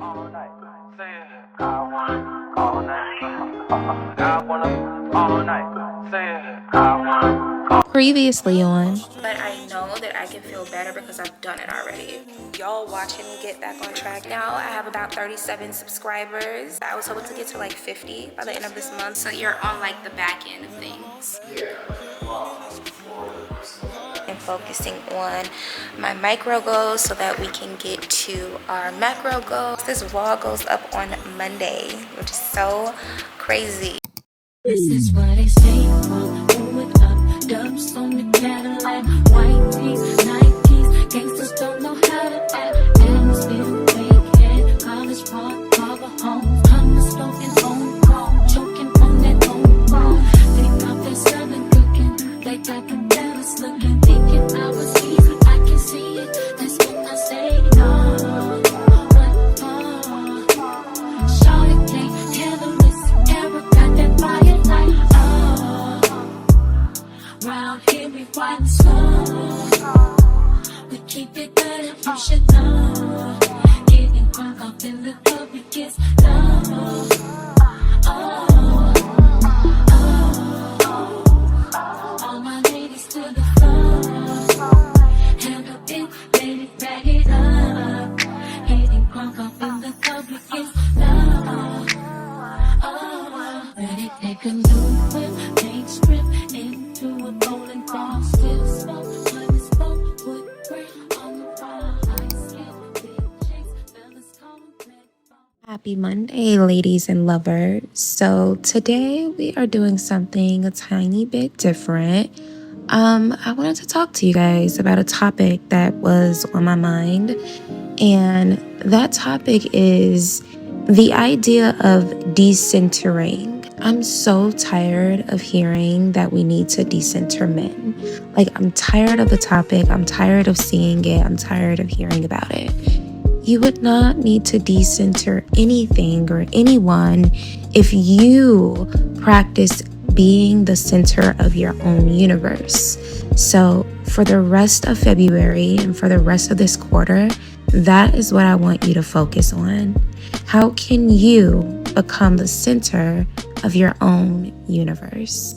all night. Say it. I wanna all night. I wanna all night. Say it. I wanna. Previously on. But I know that I can feel better because I've done it already. Y'all watching me get back on track. Now I have about 37 subscribers. I was hoping to get to like 50 by the end of this month. So you're on like the back end of things. And focusing on my micro goals so that we can get to our macro goals. This vlog goes up on Monday, which is so crazy. This is what they say, do it up, dubs on the Cadillac, white tees, Nikes, gangsters don't know how to act, and I'm still big head, college park, barber homes, hummers floating on chrome, choking on that old phone, they got their southern cooking, they got the Dallas looking, thinking I was easy, I can see it, that's when I say no, but Charlotte can't handle this, Eric got that fire. Round here we white and slow. We keep it good and you should know. Getting drunk off in the club, we get low. All my ladies to the floor. Handle it, baby, bag it up. Getting drunk off in the club, we get low. Ready, take a new whip, paint strip into a bowling ball. Still smoke, when it's smoke, wood grain on the wall. Ice skin, big chase, fellas call them black ball. Happy Monday, ladies and lovers. So today we are doing something a tiny bit different. I wanted to talk to you guys about a topic that was on my mind, and that topic is the idea of decentering. I'm so tired of hearing that we need to decenter men. Like, I'm tired of the topic. I'm tired of seeing it. I'm tired of hearing about it. You would not need to decenter anything or anyone if you practice being the center of your own universe. So for the rest of February and for the rest of this quarter, that is what I want you to focus on. How can you become the center of your own universe?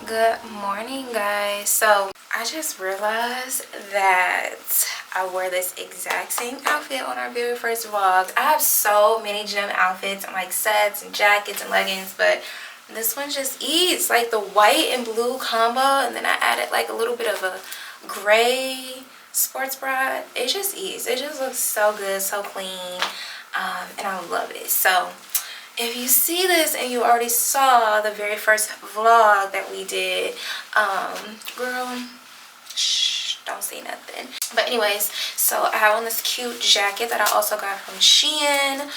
Good morning, guys. So I just realized that I wore this exact same outfit on our very first vlog. I have so many gym outfits and like sets and jackets and leggings, but this one just eats like the white and blue combo, and then I added like a little bit of a gray sports bra. It just eats. It just looks so good, so clean, and I love it. So if you see this and you already saw the very first vlog that we did, girl, shh, don't say nothing. But anyways, so I have on this cute jacket that I also got from Shein.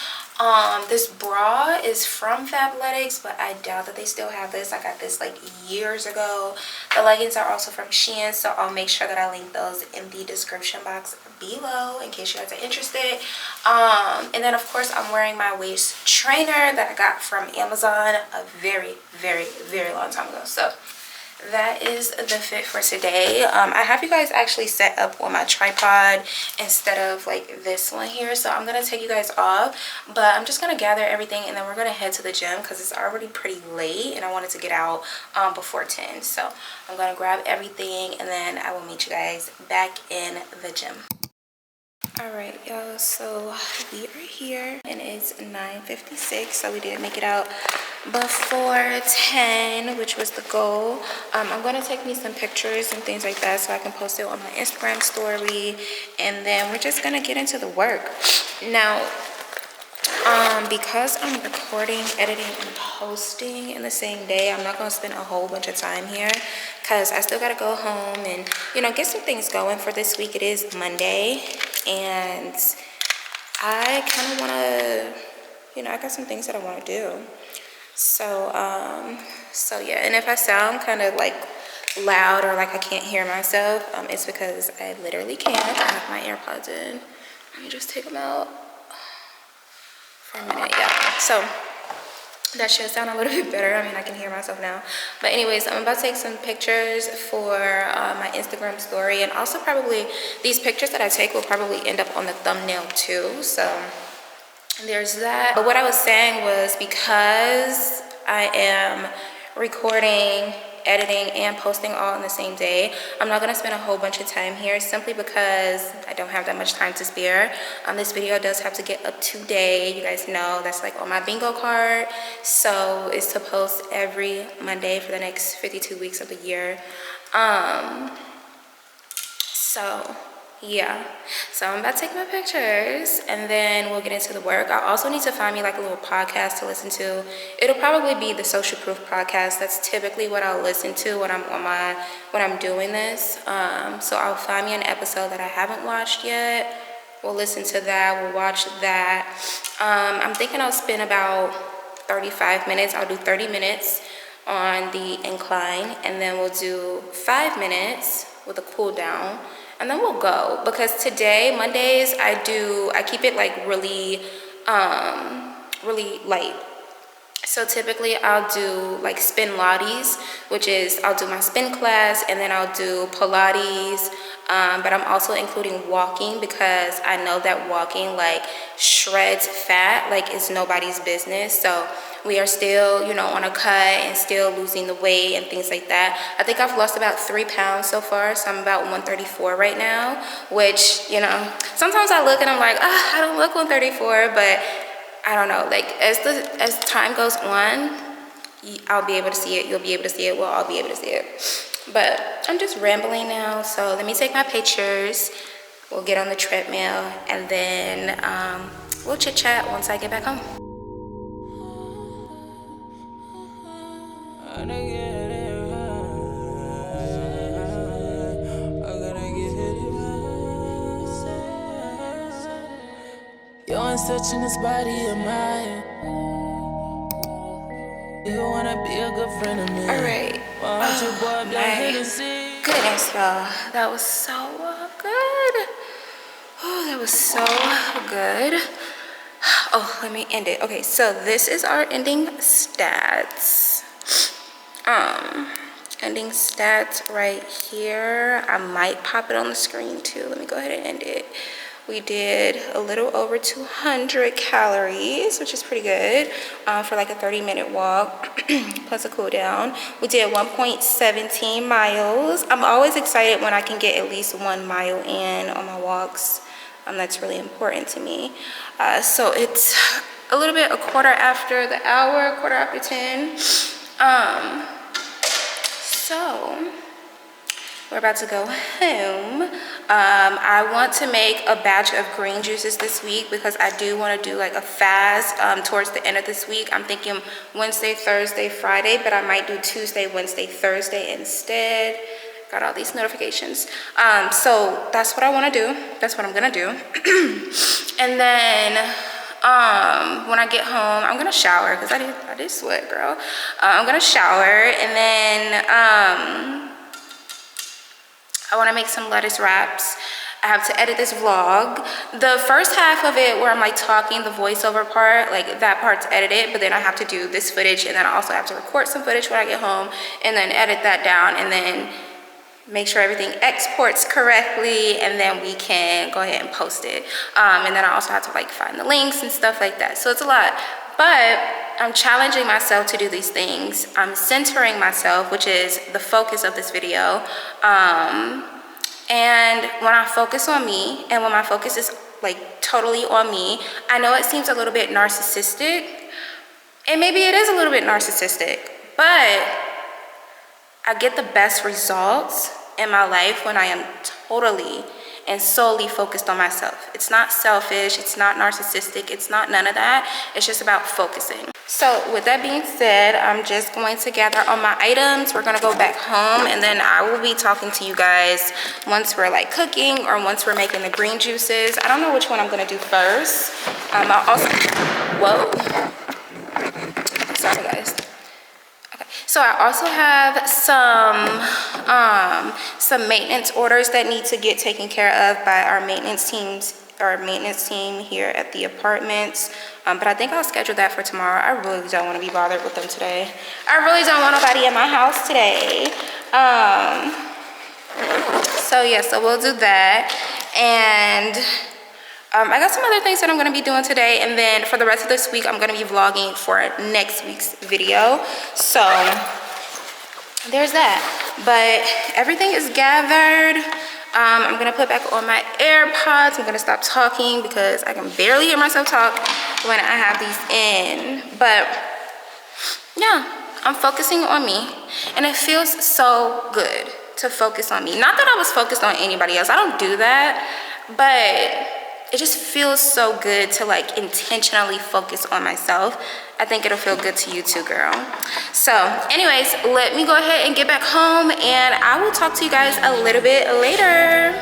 This bra is from Fabletics, but I doubt that they still have this. I got this like years ago. The leggings are also from Shein, so I'll make sure that I link those in the description box below in case you guys are interested. And then of course I'm wearing my waist trainer that I got from Amazon a very, very, very long time ago. So that is the fit for today. I have you guys actually set up on my tripod instead of like this one here, so I'm gonna take you guys off, but I'm just gonna gather everything and then we're gonna head to the gym because it's already pretty late and I wanted to get out before 10. So I'm gonna grab everything and then I will meet you guys back in the gym. Alright, y'all, so we are here and it's 9:56, so we did make it out before 10, which was the goal. I'm going to take me some pictures and things like that so I can post it on my Instagram story, and then we're just going to get into the work. Now, because I'm recording, editing, and posting in the same day, I'm not going to spend a whole bunch of time here because I still got to go home and, you know, get some things going for this week. It is Monday, and I kind of want to, you know, I got some things that I want to do. So yeah, and if I sound kind of like loud or like I can't hear myself, it's because I literally can't. I have my AirPods in. Let me just take them out for a minute. Yeah, so That should sound a little bit better. I mean, I can hear myself now. But anyways, I'm about to take some pictures for my Instagram story. And also probably these pictures that I take will probably end up on the thumbnail too. So there's that. But what I was saying was, because I am recording, editing, and posting all in the same day, I'm not gonna spend a whole bunch of time here simply because I don't have that much time to spare. This video does have to get up to date. You guys know that's like on my bingo card. So it's to post every Monday for the next 52 weeks of the year. So yeah, so I'm about to take my pictures and then we'll get into the work. I also need to find me like a little podcast to listen to. It'll probably be the Social Proof podcast. That's typically what I'll listen to when I'm doing this. So I'll find me an episode that I haven't watched yet. We'll listen to that. We'll watch that. I'm thinking I'll spend about 35 minutes. I'll do 30 minutes on the incline, and then we'll do 5 minutes with a cool down. And then we'll go, because today, Mondays, I keep it like really light. So typically I'll do like spin Pilates, which is I'll do my spin class, and then I'll do Pilates. But I'm also including walking, because I know that walking like shreds fat like it's nobody's business. So we are still, you know, on a cut and still losing the weight and things like that. I think I've lost about 3 pounds so far, so I'm about 134 right now, which, you know, sometimes I look and I'm like, I don't look 134, but I don't know, like as time goes on, I'll be able to see it, you'll be able to see it, we'll all be able to see it. But I'm just rambling now, so let me take my pictures, we'll get on the treadmill, and then we'll chit chat once I get back home. You're touching this body of mine. You wanna be a good friend of mine. All right. Goodness, y'all. That was so good. Oh, that was so good. Oh, let me end it. Okay, so this is our ending stats. Ending stats right here. I might pop it on the screen too. Let me go ahead and end it. We did a little over 200 calories, which is pretty good for like a 30-minute walk plus a cool down. We did 1.17 miles. I'm always excited when I can get at least 1 mile in on my walks. That's really important to me. So it's a little bit, a quarter after the hour, quarter after 10. So we're about to go home. I want to make a batch of green juices this week because I do want to do like a fast towards the end of this week. I'm thinking Wednesday, Thursday, Friday, but I might do Tuesday, Wednesday, Thursday instead. Got all these notifications. So that's what I want to do. That's what I'm gonna do. And then when I get home, I'm gonna shower because I did sweat, girl. I'm gonna shower, and then I want to make some lettuce wraps. I have to edit this vlog. The first half of it where I'm like talking, the voiceover part, like that part's edited, but then I have to do this footage, and then I also have to record some footage when I get home, and then edit that down, and then make sure everything exports correctly, and then we can go ahead and post it. And then I also have to like find the links and stuff like that. So it's a lot, but I'm challenging myself to do these things. I'm centering myself, which is the focus of this video. And when I focus on me, and when my focus is like totally on me, I know it seems a little bit narcissistic, and maybe it is a little bit narcissistic, but I get the best results in my life when I am totally and solely focused on myself. It's not selfish, it's not narcissistic, it's not none of that. It's just about focusing. So with that being said, I'm just going to gather all my items. We're gonna go back home, and then I will be talking to you guys once we're like cooking or once we're making the green juices. I don't know which one I'm gonna do first. I'll also, whoa, sorry guys. So I also have some maintenance orders that need to get taken care of by our maintenance teams our maintenance team here at the apartments. But I think I'll schedule that for tomorrow. I really don't want to be bothered with them today. I really don't want nobody in my house today. So yeah, so we'll do that. And I got some other things that I'm gonna be doing today, and then for the rest of this week, I'm gonna be vlogging for next week's video. So there's that. But everything is gathered. I'm gonna put back on my AirPods. I'm gonna stop talking because I can barely hear myself talk when I have these in. But yeah, I'm focusing on me, and it feels so good to focus on me. Not that I was focused on anybody else. I don't do that, but it just feels so good to like intentionally focus on myself. I think it'll feel good to you too, girl. So anyways, let me go ahead and get back home, and I will talk to you guys a little bit later.